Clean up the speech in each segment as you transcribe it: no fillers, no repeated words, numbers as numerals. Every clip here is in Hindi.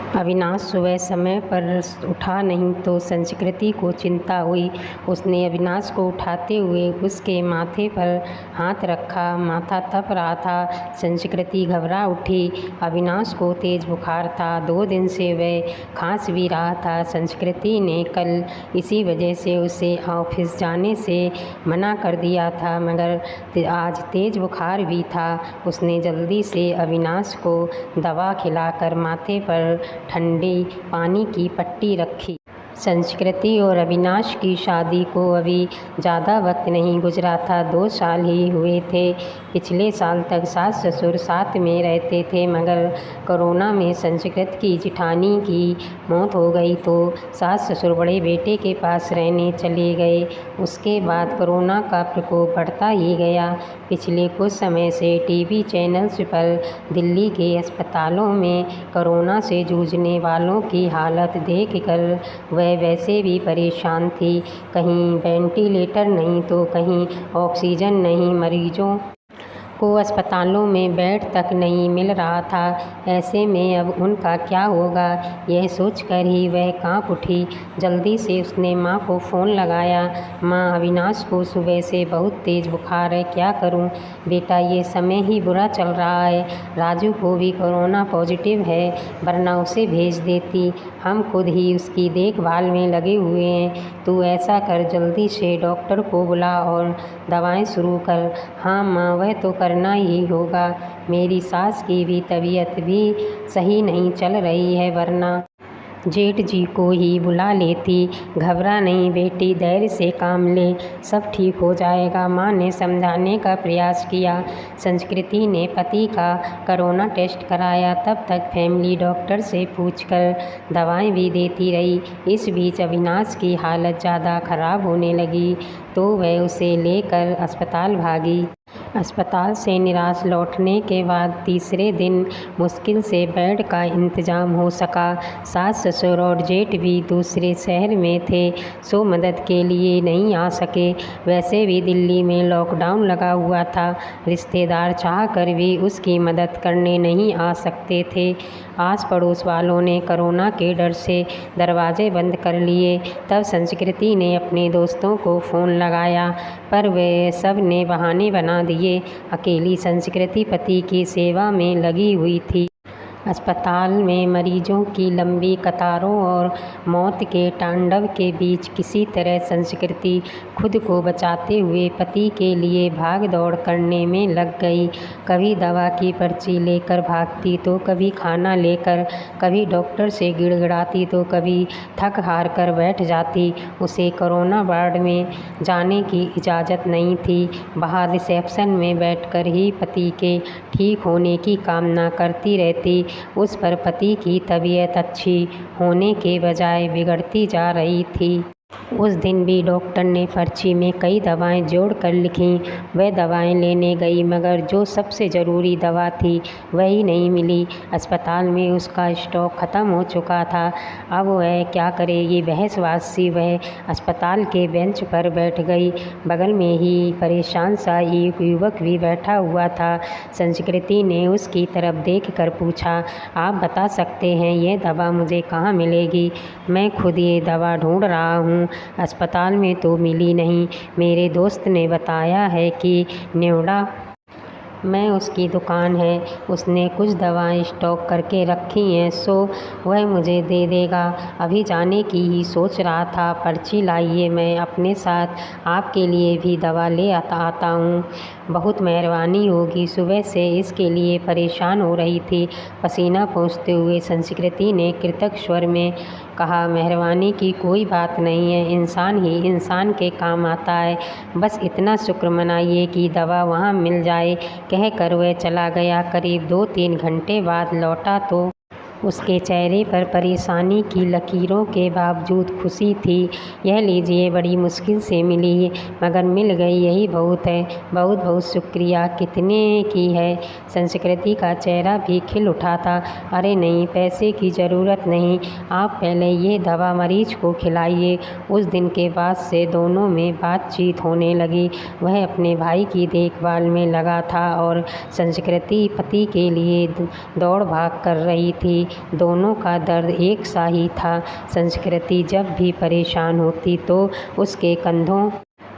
अविनाश सुबह समय पर उठा नहीं तो संस्कृति को चिंता हुई। उसने अविनाश को उठाते हुए उसके माथे पर हाथ रखा। माथा तप रहा था। संस्कृति घबरा उठी। अविनाश को तेज बुखार था। 2 दिन से वह खांस भी रहा था। संस्कृति ने कल इसी वजह से उसे ऑफिस जाने से मना कर दिया था, मगर आज तेज बुखार भी था। उसने जल्दी से अविनाश को दवा खिलाकर माथे पर ठंडे पानी की पट्टी रखी। संस्कृति और अविनाश की शादी को अभी ज़्यादा वक्त नहीं गुजरा था। 2 साल ही हुए थे। पिछले साल तक सास ससुर साथ में रहते थे, मगर कोरोना में संस्कृत की जिठानी की मौत हो गई तो सास ससुर बड़े बेटे के पास रहने चले गए। उसके बाद कोरोना का प्रकोप बढ़ता ही गया। पिछले कुछ समय से टीवी चैनल्स पर दिल्ली के अस्पतालों में कोरोना से जूझने वालों की हालत देखकर वह वैसे भी परेशान थी। कहीं वेंटिलेटर नहीं तो कहीं ऑक्सीजन नहीं, मरीजों को अस्पतालों में बेड तक नहीं मिल रहा था। ऐसे में अब उनका क्या होगा, यह सोचकर ही वह कांप उठी। जल्दी से उसने माँ को फ़ोन लगाया। माँ, अविनाश को सुबह से बहुत तेज़ बुखार है, क्या करूँ? बेटा, ये समय ही बुरा चल रहा है। राजू को भी कोरोना पॉजिटिव है, वरना उसे भेज देती। हम खुद ही उसकी देखभाल में लगे हुए हैं। तू ऐसा कर, जल्दी से डॉक्टर को बुला और दवाएं शुरू कर। हाँ माँ, वह तो करना ही होगा। मेरी सास की भी तबीयत भी सही नहीं चल रही है, वरना जेठ जी को ही बुला लेती। घबरा नहीं बेटी, धैर्य से काम ले, सब ठीक हो जाएगा। माँ ने समझाने का प्रयास किया। संस्कृति ने पति का कोरोना टेस्ट कराया। तब तक फैमिली डॉक्टर से पूछकर दवाएं भी देती रही। इस बीच अविनाश की हालत ज़्यादा खराब होने लगी तो वह उसे लेकर अस्पताल भागी। अस्पताल से निराश लौटने के बाद तीसरे दिन मुश्किल से बेड का इंतज़ाम हो सका। सास ससुर और जेठ भी दूसरे शहर में थे, सो मदद के लिए नहीं आ सके। वैसे भी दिल्ली में लॉकडाउन लगा हुआ था। रिश्तेदार चाह कर भी उसकी मदद करने नहीं आ सकते थे। आस पड़ोस वालों ने कोरोना के डर से दरवाजे बंद कर लिए। तब संस्कृति ने अपने दोस्तों को फ़ोन लगाया, पर वे सब ने बहाने बना दिए। अकेली संस्कृति पति की सेवा में लगी हुई थी। अस्पताल में मरीजों की लंबी कतारों और मौत के तांडव के बीच किसी तरह संस्कृति खुद को बचाते हुए पति के लिए भाग दौड़ करने में लग गई। कभी दवा की पर्ची लेकर भागती तो कभी खाना लेकर, कभी डॉक्टर से गिड़गिड़ाती तो कभी थक हार कर बैठ जाती। उसे कोरोना वार्ड में जाने की इजाज़त नहीं थी। बाहर रिसेप्शन में बैठकर ही पति के ठीक होने की कामना करती रहती। उस पर पति की तबीयत अच्छी होने के बजाय बिगड़ती जा रही थी। उस दिन भी डॉक्टर ने पर्ची में कई दवाएं जोड़ कर लिखीं। वह दवाएं लेने गई, मगर जो सबसे ज़रूरी दवा थी वही नहीं मिली। अस्पताल में उसका स्टॉक ख़त्म हो चुका था। अब वह क्या करेगी? बहसवासी वह अस्पताल के बेंच पर बैठ गई। बगल में ही परेशान सा एक युवक भी बैठा हुआ था। संस्कृति ने उसकी तरफ देख कर पूछा, आप बता सकते हैं ये दवा मुझे कहाँ मिलेगी? मैं खुद ये दवा ढूँढ रहा हूँ, अस्पताल में तो मिली नहीं। मेरे दोस्त ने बताया है कि नोएडा में उसकी दुकान है, उसने कुछ दवाएं स्टॉक करके रखी हैं, सो वह मुझे दे देगा। अभी जाने की ही सोच रहा था। पर्ची लाइए, मैं अपने साथ आपके लिए भी दवा ले आता हूँ। बहुत मेहरबानी होगी। सुबह से इसके लिए परेशान हो रही थी। पसीना पोंछते हुए संस्कृति ने कृतज्ञ स्वर में कहा, मेहरबानी की कोई बात नहीं है, इंसान ही इंसान के काम आता है। बस इतना शुक्र मनाइए कि दवा वहाँ मिल जाए। कहकर वह चला गया। करीब 2-3 घंटे बाद लौटा तो उसके चेहरे पर परेशानी की लकीरों के बावजूद खुशी थी। यह लीजिए, बड़ी मुश्किल से मिली, मगर मिल गई, यही बहुत है। बहुत बहुत शुक्रिया। कितने की है? संस्कृति का चेहरा भी खिल उठा था। अरे नहीं, पैसे की ज़रूरत नहीं, आप पहले ये दवा मरीज को खिलाइए। उस दिन के बाद से दोनों में बातचीत होने लगी। वह अपने भाई की देखभाल में लगा था और संस्कृति पति के लिए दौड़ भाग कर रही थी। दोनों का दर्द एक सा ही था। संस्कृति जब भी परेशान होती तो उसके कंधों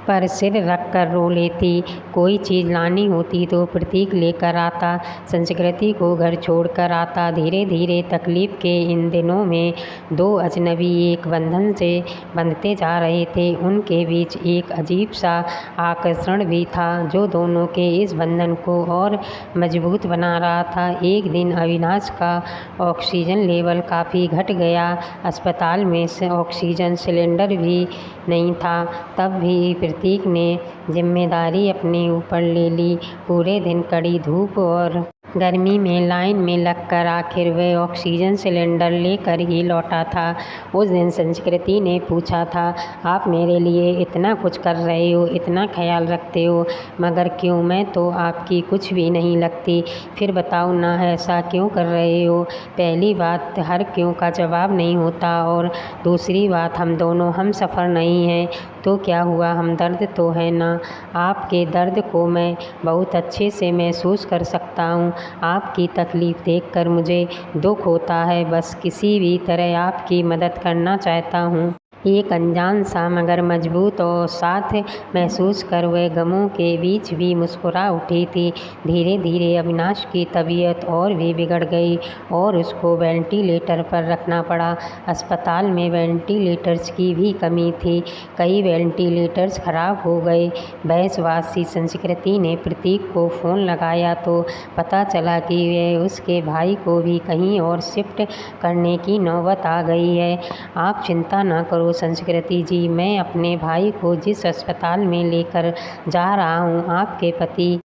पर सिर रख कर रो लेती। कोई चीज़ लानी होती तो प्रतीक लेकर आता, संस्कृति को घर छोड़कर आता। धीरे धीरे तकलीफ़ के इन दिनों में दो अजनबी एक बंधन से बंधते जा रहे थे। उनके बीच एक अजीब सा आकर्षण भी था जो दोनों के इस बंधन को और मजबूत बना रहा था। एक दिन अविनाश का ऑक्सीजन लेवल काफ़ी घट गया। अस्पताल में से ऑक्सीजन सिलेंडर भी नहीं था। तब भी प्रतीक ने जिम्मेदारी अपने ऊपर ले ली। पूरे दिन कड़ी धूप और गर्मी में लाइन में लगकर आखिर वह ऑक्सीजन सिलेंडर लेकर ही लौटा था। उस दिन संस्कृति ने पूछा था, आप मेरे लिए इतना कुछ कर रहे हो, इतना ख्याल रखते हो, मगर क्यों? मैं तो आपकी कुछ भी नहीं लगती। फिर बताओ ना, ऐसा क्यों कर रहे हो? पहली बात, हर क्यों का जवाब नहीं होता, और दूसरी बात, हम दोनों हम सफ़र नहीं हैं तो क्या हुआ, हम दर्द तो है ना। आपके दर्द को मैं बहुत अच्छे से महसूस कर सकता हूँ। आपकी तकलीफ़ देखकर मुझे दुख होता है। बस किसी भी तरह आपकी मदद करना चाहता हूँ। एक अनजान सा मगर मजबूत और साथ महसूस कर वह गमों के बीच भी मुस्कुरा उठी थी। धीरे धीरे अविनाश की तबीयत और भी बिगड़ गई और उसको वेंटिलेटर पर रखना पड़ा। अस्पताल में वेंटिलेटर्स की भी कमी थी। कई वेंटिलेटर्स खराब हो गए। बहसवासी संस्कृति ने प्रतीक को फ़ोन लगाया तो पता चला कि वह उसके भाई को भी कहीं और शिफ्ट करने की नौबत आ गई है। आप चिंता न करो संस्कृति जी, मैं अपने भाई को जिस अस्पताल में लेकर जा रहा हूँ, आपके पति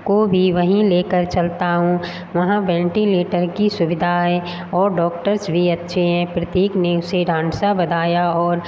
को भी वहीं लेकर चलता हूँ। वहाँ वेंटिलेटर की सुविधा है और डॉक्टर्स भी अच्छे हैं। प्रतीक ने उसे ढांढसा बधाया और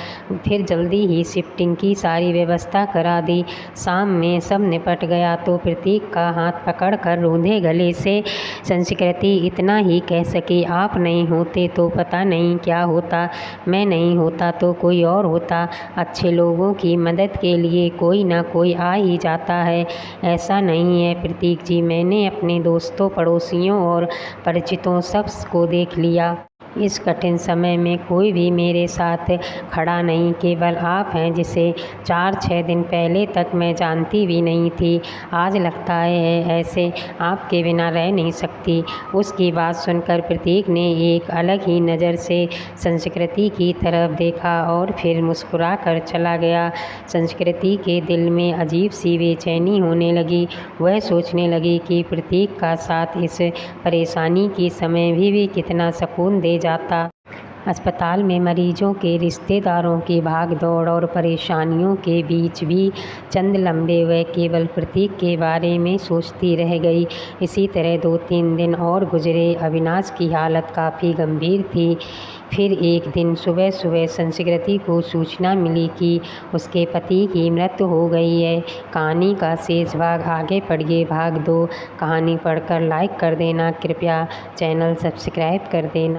फिर जल्दी ही शिफ्टिंग की सारी व्यवस्था करा दी। शाम में सब निपट गया तो प्रतीक का हाथ पकड़कर रूंधे गले से संस्कृति इतना ही कह सकी, आप नहीं होते तो पता नहीं क्या होता, मैं नहीं होता तो कोई और होता। अच्छे लोगों की मदद के लिए कोई ना कोई आ ही जाता है, ऐसा नहीं है प्रतीक जी। मैंने अपने दोस्तों, पड़ोसियों और परिचितों सबको देख लिया। इस कठिन समय में कोई भी मेरे साथ खड़ा नहीं, केवल आप हैं जिसे 4-6 दिन पहले तक मैं जानती भी नहीं थी। आज लगता है ऐसे आपके बिना रह नहीं सकती। उसकी बात सुनकर प्रतीक ने एक अलग ही नज़र से संस्कृति की तरफ देखा और फिर मुस्कुरा कर चला गया। संस्कृति के दिल में अजीब सी बेचैनी होने लगी। वह सोचने लगी कि प्रतीक का साथ इस परेशानी के समय भी कितना सुकून दे जाता। अस्पताल में मरीजों के रिश्तेदारों की भागदौड़ और परेशानियों के बीच भी चंद लम्हे वह केवल प्रतीक के बारे में सोचती रह गई। इसी तरह 2-3 दिन और गुजरे। अविनाश की हालत काफ़ी गंभीर थी। फिर एक दिन सुबह सुबह संस्कृति को सूचना मिली कि उसके पति की मृत्यु हो गई है। कहानी का शेष भाग आगे पढ़िए भाग 2। कहानी पढ़कर लाइक कर देना, कृपया चैनल सब्सक्राइब कर देना।